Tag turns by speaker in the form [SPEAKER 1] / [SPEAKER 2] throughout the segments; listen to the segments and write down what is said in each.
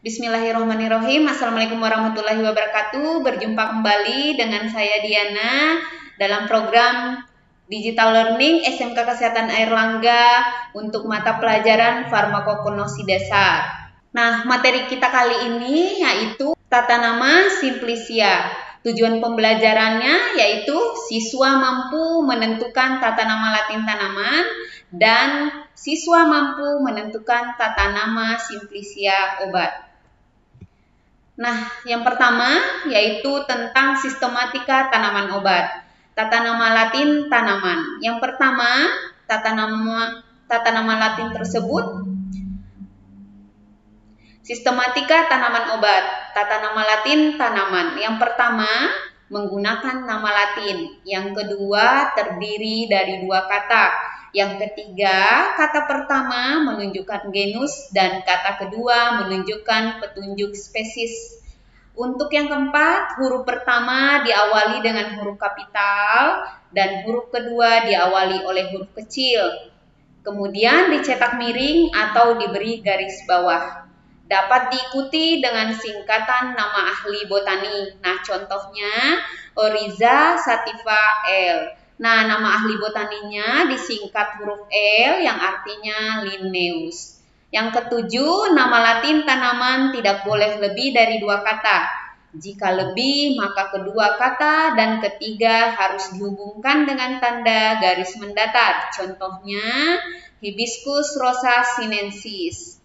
[SPEAKER 1] Bismillahirrahmanirrahim. Assalamualaikum warahmatullahi wabarakatuh. Berjumpa kembali dengan saya Diana dalam program Digital Learning SMK Kesehatan Airlangga untuk mata pelajaran farmakognosi dasar. Nah, materi kita kali ini yaitu tata nama Simplicia. Tujuan pembelajarannya yaitu siswa mampu menentukan tata nama Latin tanaman dan siswa mampu menentukan tata nama Simplicia obat. Nah, yang pertama yaitu tentang sistematika tanaman obat. Tata nama Latin tanaman. Yang pertama, tata nama Latin tersebut sistematika tanaman obat. Tata nama Latin tanaman. Yang pertama, menggunakan nama Latin. Yang kedua, terdiri dari dua kata. Yang ketiga, kata pertama menunjukkan genus dan kata kedua menunjukkan petunjuk spesies. Untuk yang keempat, huruf pertama diawali dengan huruf kapital dan huruf kedua diawali oleh huruf kecil. Kemudian dicetak miring atau diberi garis bawah. Dapat diikuti dengan singkatan nama ahli botani. Nah, contohnya Oryza sativa L. Nah, nama ahli botaninya disingkat huruf L yang artinya Linnaeus. Yang ketujuh, nama Latin tanaman tidak boleh lebih dari dua kata. Jika lebih, maka kedua kata dan ketiga harus dihubungkan dengan tanda garis mendatar. Contohnya, Hibiscus rosa sinensis.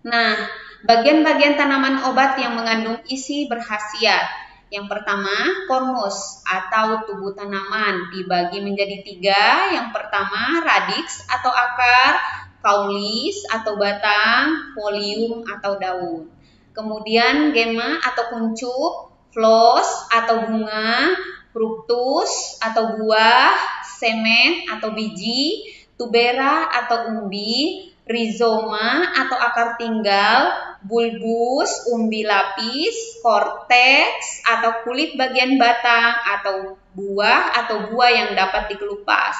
[SPEAKER 1] Nah, bagian-bagian tanaman obat yang mengandung isi berkhasiat. Yang pertama, kormus atau tubuh tanaman dibagi menjadi tiga. Yang pertama, radix atau akar, caulis atau batang, folium atau daun. Kemudian gemma atau kuncup, flos atau bunga, fructus atau buah, semen atau biji, tubera atau umbi, rizoma atau akar tinggal, bulbus, umbi lapis, korteks atau kulit bagian batang atau buah yang dapat dikelupas.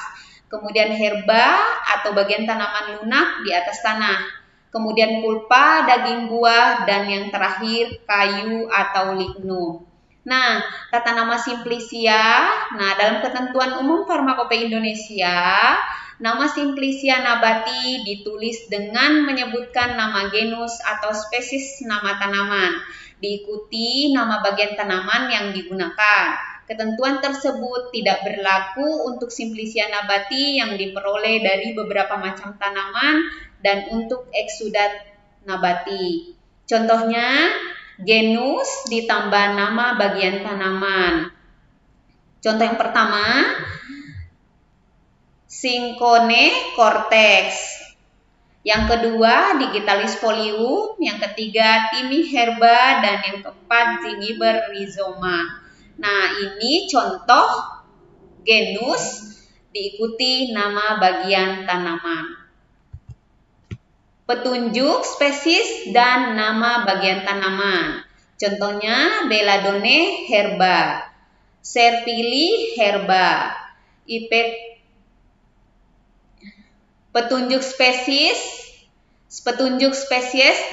[SPEAKER 1] Kemudian herba atau bagian tanaman lunak di atas tanah. Kemudian pulpa, daging buah, dan yang terakhir kayu atau lignum. Nah, tata nama Simplicia. Nah, dalam ketentuan umum Farmakopeia Indonesia, nama Simplicia nabati ditulis dengan menyebutkan nama genus atau spesies nama tanaman, diikuti nama bagian tanaman yang digunakan. Ketentuan tersebut tidak berlaku untuk Simplicia nabati yang diperoleh dari beberapa macam tanaman dan untuk eksudat nabati. Contohnya, genus ditambah nama bagian tanaman. Contoh yang pertama, Cinchona cortex. Yang kedua, Digitalis folium. Yang ketiga, Thymi herba. Dan yang keempat, Zingiber rhizoma. Nah, ini contoh genus diikuti nama bagian tanaman. Petunjuk spesies dan nama bagian tanaman. Contohnya, Belladonna herba, Serpili herba. Petunjuk spesies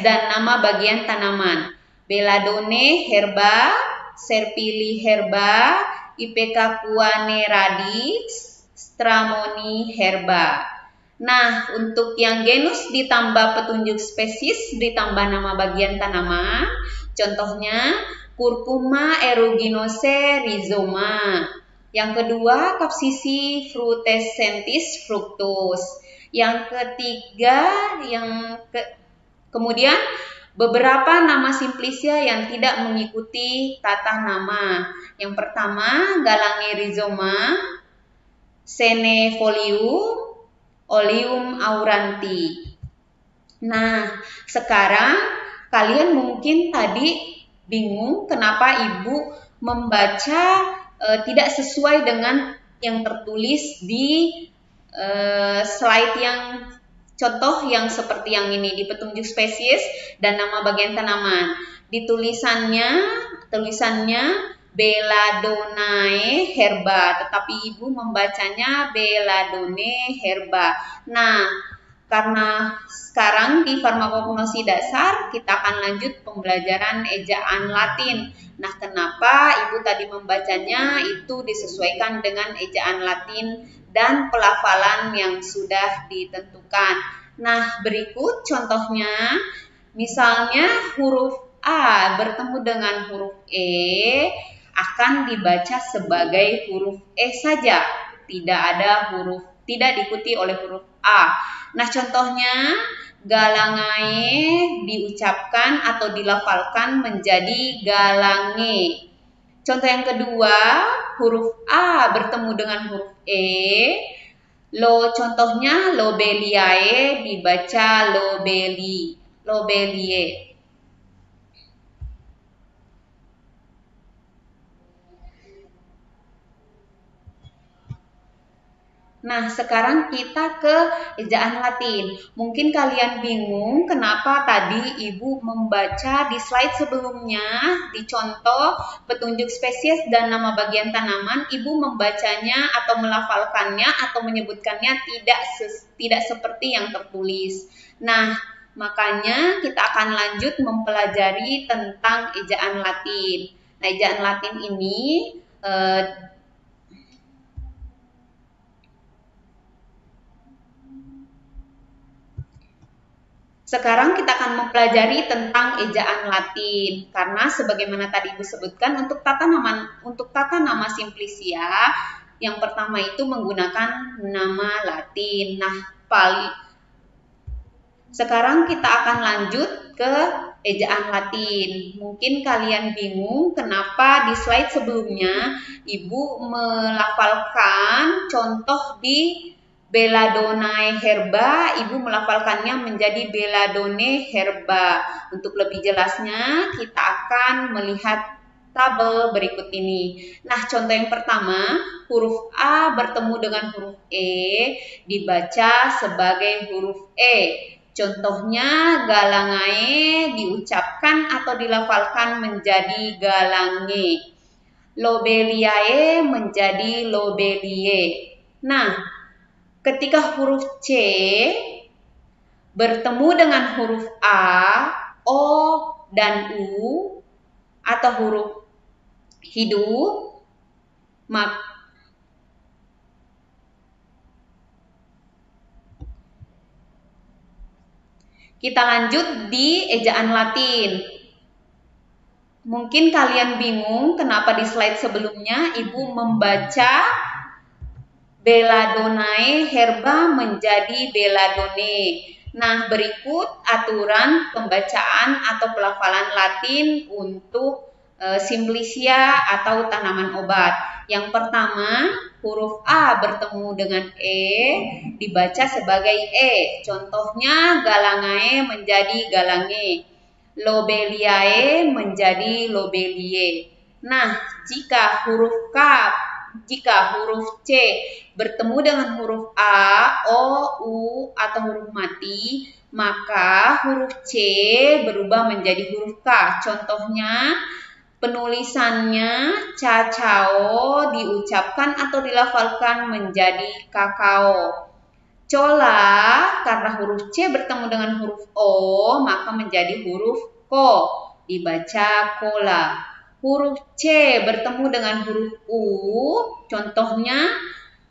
[SPEAKER 1] dan nama bagian tanaman. Belladonna herba, Serpili herba, Ipecacuanea radix, Stramoni herba. Nah, untuk yang genus ditambah petunjuk spesies ditambah nama bagian tanaman. Contohnya, Curcuma aeruginosa rhizoma. Yang kedua, Capsicum frutescentis fructus. Yang ketiga, kemudian beberapa nama Simplicia yang tidak mengikuti tata nama. Yang pertama, Galange rhizoma, Sene folium, Oleum auranti. Nah, sekarang kalian mungkin tadi bingung kenapa ibu membaca tidak sesuai dengan yang tertulis di slide yang contoh yang seperti yang ini, di petunjuk spesies dan nama bagian tanaman. Di tulisannya Belladonnae herba, tetapi ibu membacanya Belladonna herba. Nah, Karena sekarang di farmakognosi dasar kita akan lanjut pembelajaran ejaan Latin. Nah, kenapa Ibu tadi membacanya itu disesuaikan dengan ejaan Latin dan pelafalan yang sudah ditentukan. Nah, berikut contohnya, misalnya huruf A bertemu dengan huruf E akan dibaca sebagai huruf E saja, tidak diikuti oleh huruf A. Nah, contohnya galangae diucapkan atau dilafalkan menjadi galange. Contoh yang kedua, huruf A bertemu dengan huruf E. Contohnya lobeliae dibaca lobelie. Nah, sekarang kita ke ejaan Latin. Mungkin kalian bingung kenapa tadi Ibu membaca di slide sebelumnya, di contoh petunjuk spesies dan nama bagian tanaman, Ibu membacanya atau melafalkannya atau menyebutkannya tidak seperti yang tertulis. Nah, makanya kita akan lanjut mempelajari tentang ejaan Latin. Nah, ejaan Latin ini sekarang kita akan mempelajari tentang ejaan Latin, karena sebagaimana tadi Ibu sebutkan untuk tata nama simplicia yang pertama itu menggunakan nama Latin. Nah, sekarang kita akan lanjut ke ejaan Latin. Mungkin kalian bingung kenapa di slide sebelumnya Ibu melafalkan contoh di Belladonnae herba, Ibu melafalkannya menjadi Belladone herba. Untuk lebih jelasnya, kita akan melihat tabel berikut ini. Nah, contoh yang pertama, huruf A bertemu dengan huruf E, dibaca sebagai huruf E. Contohnya, galangae diucapkan atau dilafalkan menjadi galange. Lobeliae menjadi lobelie. Nah, ketika huruf C bertemu dengan huruf A, O, dan U atau huruf hidup, kita lanjut di ejaan Latin. Mungkin kalian bingung kenapa di slide sebelumnya Ibu membaca Belladonnae herba menjadi Belladone. Nah, berikut aturan pembacaan atau pelafalan Latin untuk simplicia atau tanaman obat. Yang pertama, huruf A bertemu dengan E dibaca sebagai E. Contohnya galangae menjadi galange, lobeliae menjadi lobelie. Nah, jika huruf C bertemu dengan huruf A, O, U, atau huruf mati, maka huruf C berubah menjadi huruf K. Contohnya, penulisannya cacao diucapkan atau dilafalkan menjadi kakao. Cola, karena huruf C bertemu dengan huruf O, maka menjadi huruf Ko, dibaca cola. Huruf C bertemu dengan huruf U, contohnya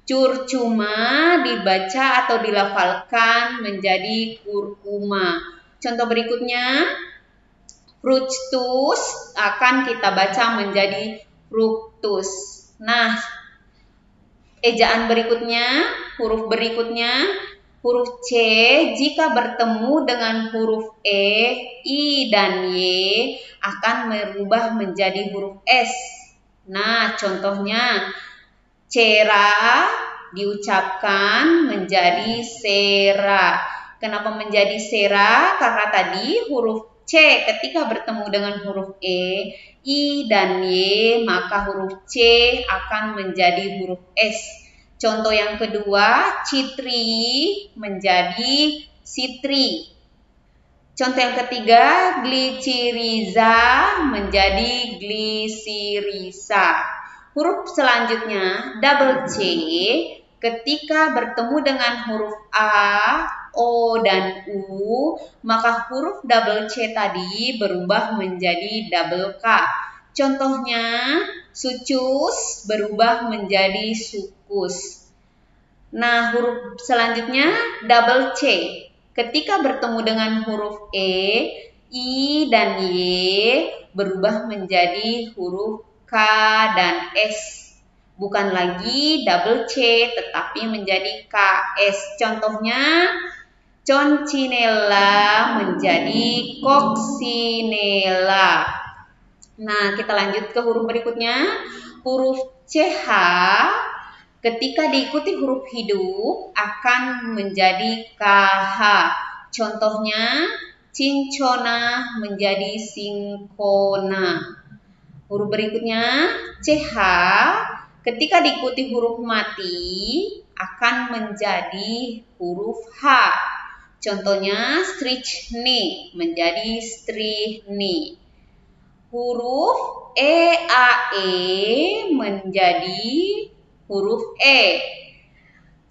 [SPEAKER 1] curcuma dibaca atau dilafalkan menjadi kurkuma. Contoh berikutnya, fructus akan kita baca menjadi fructus. Nah, ejaan berikutnya, huruf huruf C jika bertemu dengan huruf E, I, dan Y akan merubah menjadi huruf S. Nah, contohnya cera diucapkan menjadi sera. Kenapa menjadi sera? Karena tadi huruf C ketika bertemu dengan huruf E, I, dan Y, maka huruf C akan menjadi huruf S. Contoh yang kedua, citri menjadi sitri. Contoh yang ketiga, gliciriza menjadi glisirisa. Huruf selanjutnya, double C, ketika bertemu dengan huruf A, O dan U, maka huruf double C tadi berubah menjadi double K. Contohnya, sucus berubah menjadi sukus. Nah, huruf selanjutnya double C. Ketika bertemu dengan huruf E, I dan Y berubah menjadi huruf K dan S. Bukan lagi double C, tetapi menjadi KS. Contohnya, Concinella menjadi Coccinella. Nah, kita lanjut ke huruf berikutnya. Huruf CH ketika diikuti huruf hidup akan menjadi KH. Contohnya, cincona menjadi singkona. Huruf berikutnya, CH ketika diikuti huruf mati akan menjadi huruf H. Contohnya, strichni menjadi strihni. Huruf EAE menjadi huruf E.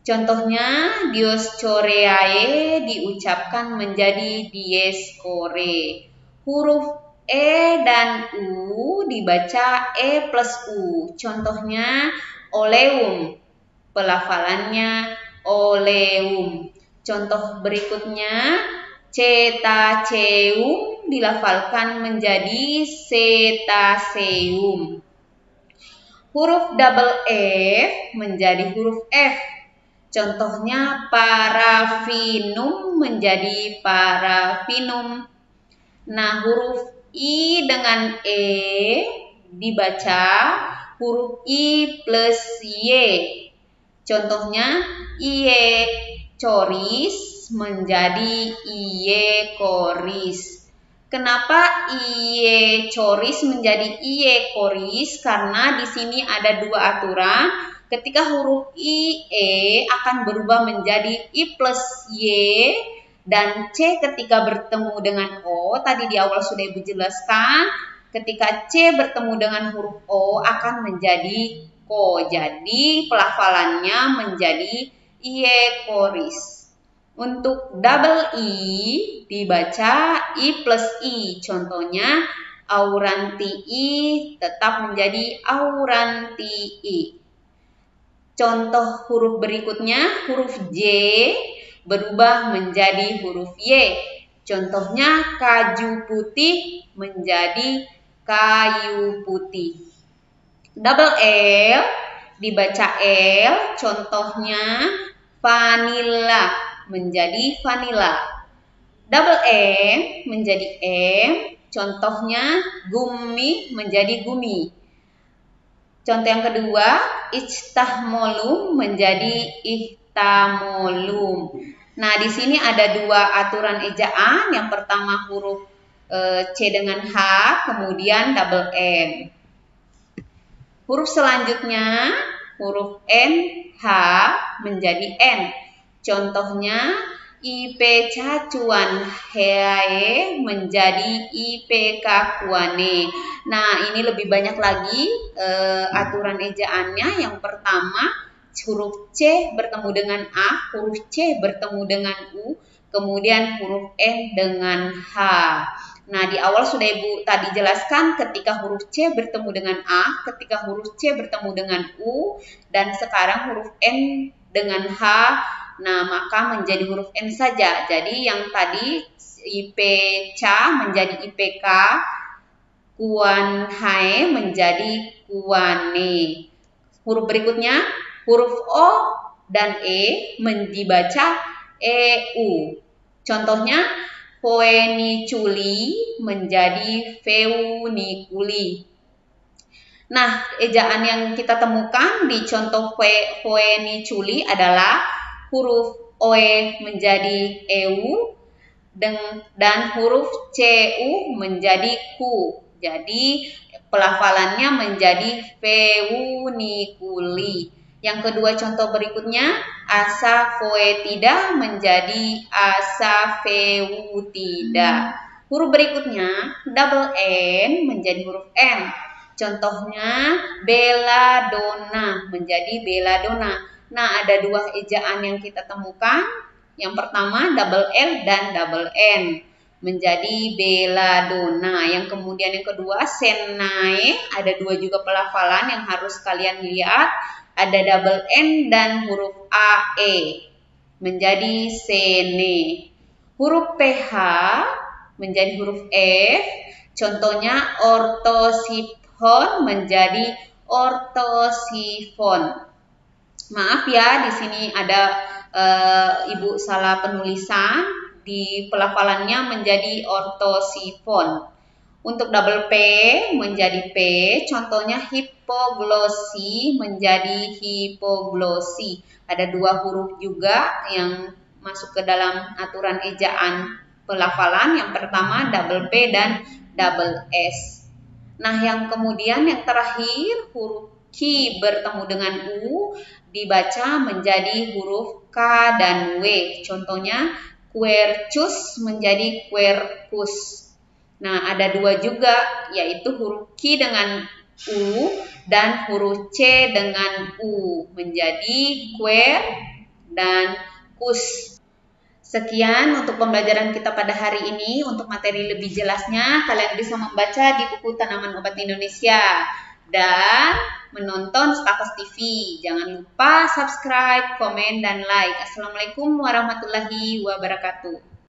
[SPEAKER 1] Contohnya, Dioscoreae diucapkan menjadi Dieskore. Huruf E dan U dibaca E plus U. Contohnya, oleum. Pelafalannya oleum. Contoh berikutnya, cetaceum dilafalkan menjadi cetaceum. Huruf double F menjadi huruf F. Contohnya, parafinum menjadi parafinum. Nah, huruf I dengan E dibaca huruf I plus Y. Contohnya, iye coris menjadi iye koris. Kenapa iye coris menjadi iye koris? Karena di sini ada dua aturan. Ketika huruf IE akan berubah menjadi I plus Y, dan C ketika bertemu dengan O, tadi di awal sudah Ibu jelaskan, ketika C bertemu dengan huruf O akan menjadi Ko. Jadi pelafalannya menjadi iye koris. Untuk double I dibaca I plus I. Contohnya, aurantii tetap menjadi aurantii. Contoh huruf berikutnya, huruf J berubah menjadi huruf Y. Contohnya, kaju putih menjadi kayu putih. Double L dibaca L, contohnya vanilla menjadi vanilla. Double M menjadi M, contohnya gumi menjadi gumi. Contoh yang kedua, ijtahmolum menjadi ihtamolum. Nah, di sini ada dua aturan ejaan. Yang pertama huruf C dengan H, kemudian double M. Huruf selanjutnya, huruf NH menjadi N. Contohnya, IP cacuan heae menjadi IPK kuane. Nah, ini lebih banyak lagi aturan ejaannya. Yang pertama, huruf C bertemu dengan A, huruf C bertemu dengan U, kemudian huruf N dengan H. Nah, di awal sudah Ibu tadi jelaskan ketika huruf C bertemu dengan A, ketika huruf C bertemu dengan U, dan sekarang huruf N dengan H. Nah, maka menjadi huruf N saja. Jadi yang tadi IPK menjadi IPK, kuan hae menjadi kuane. Huruf berikutnya, huruf O dan E dibaca EU. Contohnya, Foeniculi menjadi Feuniculi. Nah, ejaan yang kita temukan di contoh Foeniculi adalah huruf OE menjadi EU dan huruf CU menjadi KU. Jadi pelafalannya menjadi Feuniculi. Yang kedua contoh berikutnya, asafoetida menjadi asafeutida. Huruf berikutnya, double N menjadi huruf N. Contohnya, belladonna menjadi belladonna. Nah, ada dua ejaan yang kita temukan. Yang pertama double L dan double N menjadi belladonna. Yang kemudian yang kedua senae, ada dua juga pelafalan yang harus kalian lihat. Ada double N dan huruf AE menjadi sene. Huruf PH menjadi huruf F. Contohnya ortosifon menjadi ortosifon. Maaf ya, di sini ada Ibu salah penulisan, di pelafalannya menjadi ortosifon. Untuk double P menjadi P, contohnya hipoglosi menjadi hipoglosi. Ada dua huruf juga yang masuk ke dalam aturan ejaan pelafalan. Yang pertama double P dan double S. Nah, yang kemudian yang terakhir huruf Q bertemu dengan U dibaca menjadi huruf K dan W. Contohnya quercus menjadi quercus. Nah, ada dua juga, yaitu huruf Q dengan U dan huruf C dengan U menjadi quer dan kus. Sekian untuk pembelajaran kita pada hari ini. Untuk materi lebih jelasnya, kalian bisa membaca di buku Tanaman Obat Indonesia dan menonton Stakos TV. Jangan lupa subscribe, komen, dan like. Assalamualaikum warahmatullahi wabarakatuh.